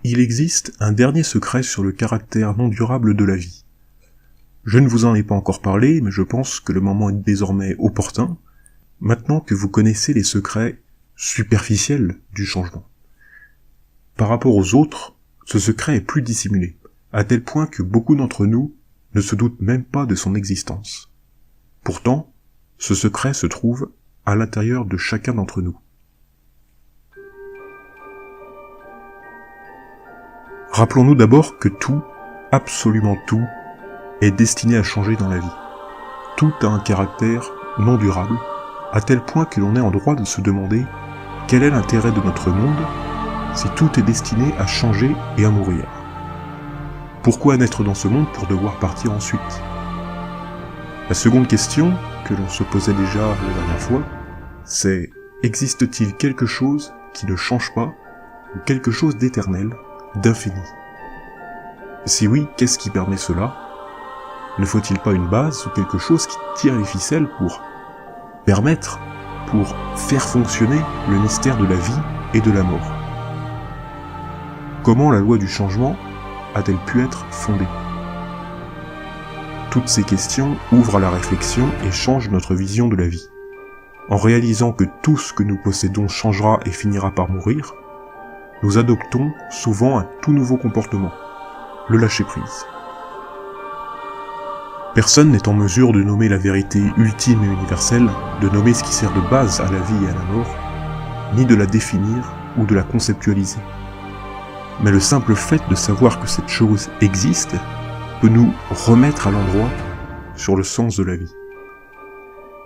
Il existe un dernier secret sur le caractère non durable de la vie. Je ne vous en ai pas encore parlé, mais je pense que le moment est désormais opportun, maintenant que vous connaissez les secrets superficiels du changement. Par rapport aux autres, ce secret est plus dissimulé, à tel point que beaucoup d'entre nous ne se doutent même pas de son existence. Pourtant, ce secret se trouve à l'intérieur de chacun d'entre nous. Rappelons-nous d'abord que tout, absolument tout, est destiné à changer dans la vie. Tout a un caractère non durable, à tel point que l'on est en droit de se demander quel est l'intérêt de notre monde si tout est destiné à changer et à mourir. Pourquoi naître dans ce monde pour devoir partir ensuite? La seconde question, que l'on se posait déjà la dernière fois, c'est: existe-t-il quelque chose qui ne change pas, ou quelque chose d'éternel, d'infini? Si oui, qu'est-ce qui permet cela? Ne faut-il pas une base ou quelque chose qui tire les ficelles pour permettre, pour faire fonctionner le mystère de la vie et de la mort? Comment la loi du changement a-t-elle pu être fondée? Toutes ces questions ouvrent à la réflexion et changent notre vision de la vie. En réalisant que tout ce que nous possédons changera et finira par mourir, nous adoptons souvent un tout nouveau comportement, le lâcher-prise. Personne n'est en mesure de nommer la vérité ultime et universelle, de nommer ce qui sert de base à la vie et à la mort, ni de la définir ou de la conceptualiser. Mais le simple fait de savoir que cette chose existe peut nous remettre à l'endroit sur le sens de la vie.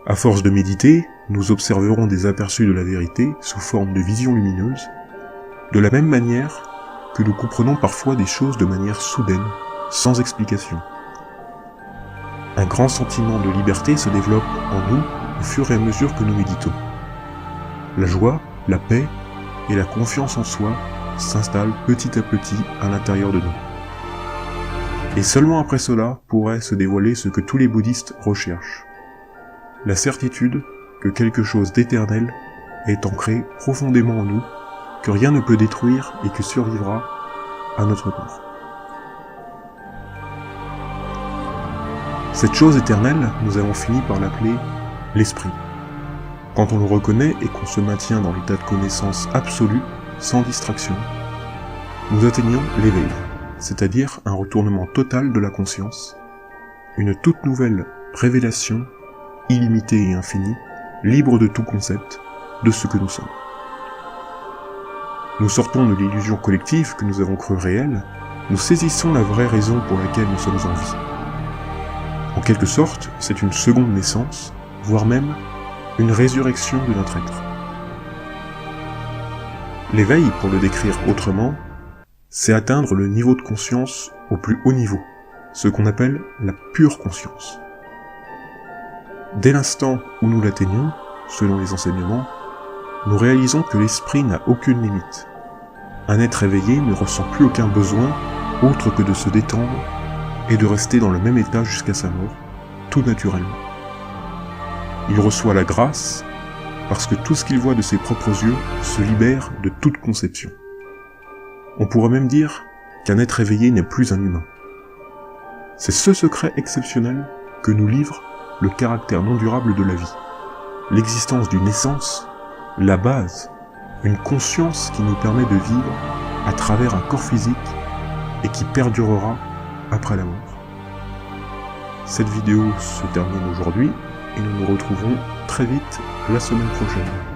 À force de méditer, nous observerons des aperçus de la vérité sous forme de visions lumineuses, de la même manière que nous comprenons parfois des choses de manière soudaine, sans explication. Un grand sentiment de liberté se développe en nous au fur et à mesure que nous méditons. La joie, la paix et la confiance en soi s'installent petit à petit à l'intérieur de nous. Et seulement après cela pourrait se dévoiler ce que tous les bouddhistes recherchent: la certitude que quelque chose d'éternel est ancré profondément en nous, que rien ne peut détruire et que survivra à notre corps. Cette chose éternelle, nous avons fini par l'appeler l'esprit. Quand on le reconnaît et qu'on se maintient dans l'état de connaissance absolue, sans distraction, nous atteignons l'éveil, c'est-à-dire un retournement total de la conscience, une toute nouvelle révélation, illimitée et infinie, libre de tout concept, de ce que nous sommes. Nous sortons de l'illusion collective que nous avons cru réelle, nous saisissons la vraie raison pour laquelle nous sommes en vie. En quelque sorte, c'est une seconde naissance, voire même une résurrection de notre être. L'éveil, pour le décrire autrement, c'est atteindre le niveau de conscience au plus haut niveau, ce qu'on appelle la pure conscience. Dès l'instant où nous l'atteignons, selon les enseignements, nous réalisons que l'esprit n'a aucune limite. Un être éveillé ne ressent plus aucun besoin autre que de se détendre et de rester dans le même état jusqu'à sa mort, tout naturellement. Il reçoit la grâce parce que tout ce qu'il voit de ses propres yeux se libère de toute conception. On pourrait même dire qu'un être éveillé n'est plus un humain. C'est ce secret exceptionnel que nous livre le caractère non durable de la vie, l'existence d'une essence, la base, une conscience qui nous permet de vivre à travers un corps physique et qui perdurera après la mort. Cette vidéo se termine aujourd'hui et nous nous retrouvons très vite la semaine prochaine.